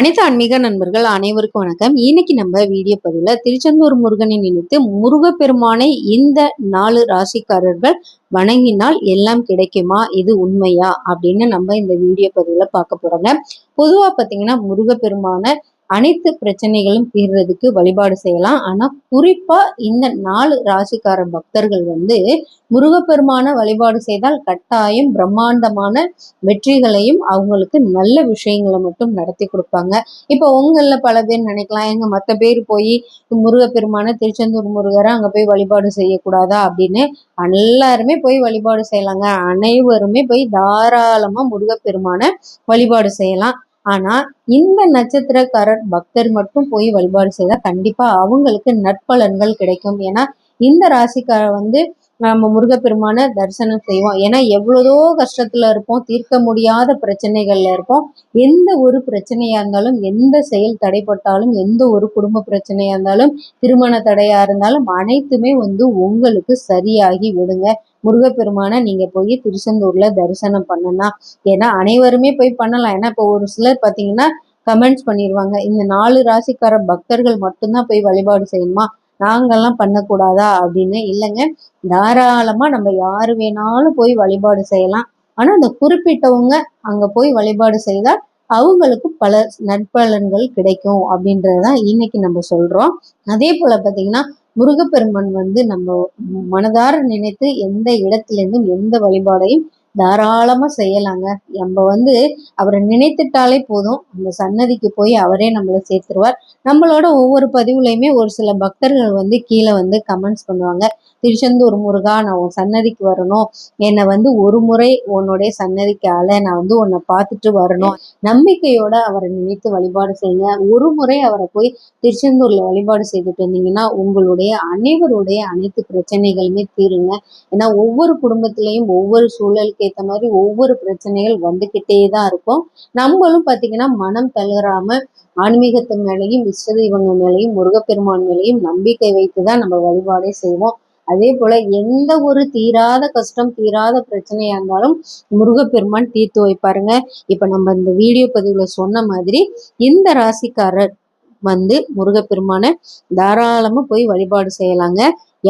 அனைத்து ஆன்மீக நண்பர்கள் அனைவருக்கும் வணக்கம். இன்னைக்கு நம்ம வீடியோ பதிவுல திருச்செந்தூர் முருகனை நினைத்து முருகப்பெருமானை இந்த 4 ராசிக்காரர்கள் வணங்கினால் எல்லாம் கிடைக்குமா, இது உண்மையா அப்படின்னு நம்ம இந்த வீடியோ பதிவுல பார்க்க போறோங்க. பொதுவா பாத்தீங்கன்னா முருகப்பெருமான அனைத்து பிரச்சனைகளும் தீர்றதுக்கு வழிபாடு செய்யலாம். ஆனா குறிப்பா இந்த 4 ராசிக்கார பக்தர்கள் முருகப்பெருமான வழிபாடு செய்தால் கட்டாயம் பிரம்மாண்டமான வெற்றிகளையும் அவங்களுக்கு நல்ல விஷயங்களை மட்டும் நடத்தி கொடுப்பாங்க. இப்போ உங்கள பல பேர் நினைக்கலாம், எங்க மற்ற பேர் போய் முருகப்பெருமான திருச்செந்தூர் முருகரை அங்க போய் வழிபாடு செய்யக்கூடாதா அப்படின்னு. எல்லாருமே போய் வழிபாடு செய்யலாங்க. அனைவருமே போய் தாராளமா முருகப்பெருமான வழிபாடு செய்யலாம். ஆனா இந்த நட்சத்திரக்காரர் பக்தர் மட்டும் போய் வழிபாடு செய்தா கண்டிப்பா அவங்களுக்கு நற்பலன்கள் கிடைக்கும். ஏன்னா இந்த ராசிக்காரர் நம்ம முருகப்பெருமான தரிசனம் செய்வோம். ஏன்னா எவ்வளவோ கஷ்டத்துல இருப்போம், தீர்க்க முடியாத பிரச்சனைகள்ல இருப்போம். எந்த ஒரு பிரச்சனையா இருந்தாலும், எந்த செயல் தடைப்பட்டாலும், எந்த ஒரு குடும்ப பிரச்சனையா இருந்தாலும், திருமண தடையா இருந்தாலும் அனைத்துமே உங்களுக்கு சரியாகி விடுங்க. முருகப்பெருமான நீங்க போய் திருச்செந்தூர்ல தரிசனம் பண்ணலாம். ஏன்னா அனைவருமே போய் பண்ணலாம். ஏன்னா இப்போ ஒரு சிலர் பாத்தீங்கன்னா கமெண்ட்ஸ் பண்ணிடுவாங்க, இந்த 4 ராசிக்கார பக்தர்கள் மட்டும்தான் போய் வழிபாடு செய்யணுமா, நாங்கெல்லாம் பண்ணக்கூடாதா அப்படின்னு. இல்லைங்க, தாராளமா நம்ம யாரு வேணாலும் போய் வழிபாடு செய்யலாம். ஆனா அந்த குறிப்பிட்டவங்க அங்க போய் வழிபாடு செய்தா அவங்களுக்கு பல நற்பலன்கள் கிடைக்கும் அப்படின்றதான் இன்னைக்கு நம்ம சொல்றோம். அதே போல பாத்தீங்கன்னா முருகப்பெருமான் நம்ம மனதார நினைத்து எந்த இடத்துல இருந்தும் எந்த வழிபாடையும் தாராளமா செய்யலாங்க. நம்ம அவரை நினைத்துட்டாலே போதும், அந்த சன்னதிக்கு போய் அவரே நம்மளை சேர்த்துருவார். நம்மளோட ஒவ்வொரு பதிவுலையுமே ஒரு சில பக்தர்கள் கீழே கமெண்ட்ஸ் பண்ணுவாங்க, திருச்செந்தூர் முருகா நான் உன் சன்னதிக்கு வரணும், என்னை ஒரு முறை உன்னுடைய சன்னதிக்கு நான் உன்னை பார்த்துட்டு வரணும். நம்பிக்கையோட அவரை நினைத்து வழிபாடு செய்யுங்க. ஒரு முறை அவரை போய் திருச்செந்தூர்ல வழிபாடு செய்துட்டு வந்தீங்கன்னா உங்களுடைய அனைவருடைய அனைத்து பிரச்சனைகளுமே தீருங்க. ஏன்னா ஒவ்வொரு குடும்பத்திலையும் ஒவ்வொரு சூழலுக்கு ஏற்ற மாதிரி ஒவ்வொரு பிரச்சனைகள் வந்துகிட்டே தான் இருக்கும். நம்மளும் பாத்தீங்கன்னா மனம் தளராம ஆன்மீகத்து மேலையும் இஷ்ட தெய்வங்கள் மேலையும் முருகப்பெருமான் மேலையும் நம்பிக்கை வைத்துதான் நம்ம வழிபாடே செய்வோம். அதே போல எந்த ஒரு தீராத கஷ்டம் தீராத பிரச்சனையா இருந்தாலும் முருகப்பெருமான் தீர்த்து வைப்பாருங்க. இப்ப நம்ம இந்த வீடியோ பதிவுல சொன்ன மாதிரி இந்த ராசிக்காரர் முருகப்பெருமான தாராளமா போய் வழிபாடு செய்யலாங்க.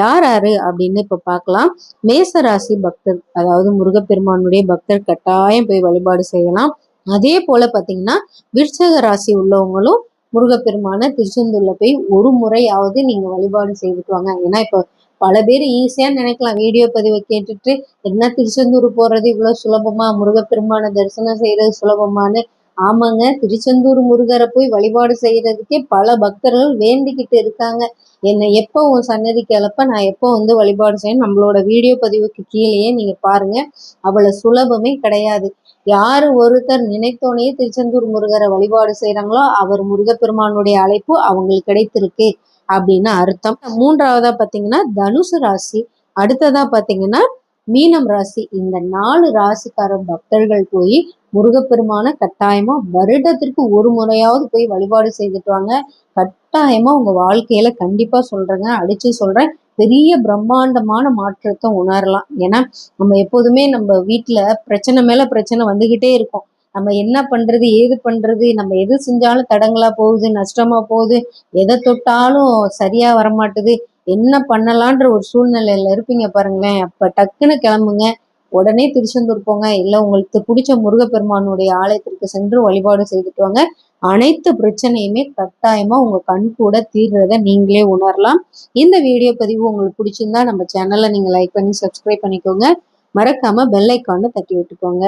யார் யாரு அப்படின்னு இப்ப பார்க்கலாம். மேச ராசி பக்தர், அதாவது முருகப்பெருமானுடைய பக்தர் கட்டாயம் போய் வழிபாடு செய்யலாம். அதே போல பாத்தீங்கன்னா விருச்சக ராசி உள்ளவங்களும் முருகப்பெருமான திருச்செந்தூர்ல போய் ஒரு முறையாவது நீங்க வழிபாடு செய்துட்டு வாங்க. ஏன்னா இப்போ பல பேர் ஈஸியா நினைக்கலாம், வீடியோ பதிவை கேட்டுட்டு என்ன திருச்செந்தூர் போறது இவ்வளவு சுலபமா, முருகப்பெருமான தரிசனம் செய்யறது சுலபமானு. ஆமாங்க, திருச்செந்தூர் முருகரை போய் வழிபாடு செய்யறதுக்கே பல பக்தர்கள் வேண்டிக்கிட்டு இருக்காங்க. என்னை எப்போ உன் சன்னதிக்கு அழப்ப நான் எப்போ வழிபாடு செய்யணும், நம்மளோட வீடியோ பதிவுக்கு கீழேயே நீங்க பாருங்க. அவ்வளவு சுலபமே கிடையாது. யாரு ஒருத்தர் நினைத்தோனையே திருச்செந்தூர் முருகரை வழிபாடு செய்யறாங்களோ அவர் முருகப்பெருமானுடைய அழைப்பு அவங்களுக்கு கிடைத்திருக்கு அப்படின்னு அர்த்தம். மூன்றாவதா பாத்தீங்கன்னா தனுசு ராசி, அடுத்ததா பாத்தீங்கன்னா மீனம் ராசி. இந்த 4 ராசிக்கார பக்தர்கள் போய் முருகப்பெருமான கட்டாயமா வருடத்திற்கு ஒரு முறையாவது போய் வழிபாடு செய்துட்டு வாங்க. கட்டாயமா உங்க வாழ்க்கையில கண்டிப்பா சொல்றேங்க, அடிச்சு சொல்றேன், பெரிய பிரம்மாண்டமான மாற்றத்தை உணரலாம். ஏன்னா நம்ம எப்போதுமே நம்ம வீட்டுல பிரச்சனை மேல பிரச்சனை வந்துகிட்டே இருக்கும். நம்ம என்ன பண்றது ஏது பண்றது, நம்ம எது செஞ்சாலும் தடங்களா போகுது, நஷ்டமா போகுது, எதை தொட்டாலும் சரியா வரமாட்டுது, என்ன பண்ணலான்ற ஒரு சூழ்நிலையில இருப்பீங்க பாருங்களேன். அப்ப டக்குன்னு கிளம்புங்க, உடனே திருச்செந்தூர் போங்க, இல்ல உங்களுக்கு பிடிச்ச முருகப்பெருமானுடைய ஆலயத்திற்கு சென்று வழிபாடு செய்துட்டு வாங்க. அனைத்து பிரச்சனையுமே கட்டாயமா உங்க கண் கூட தீர்றத நீங்களே உணரலாம். இந்த வீடியோ பதிவு உங்களுக்கு பிடிச்சிருந்தா நம்ம சேனலை நீங்க லைக் பண்ணி சப்ஸ்கிரைப் பண்ணிக்கோங்க. மறக்காம பெல் ஐக்கானை தட்டி விட்டுக்கோங்க.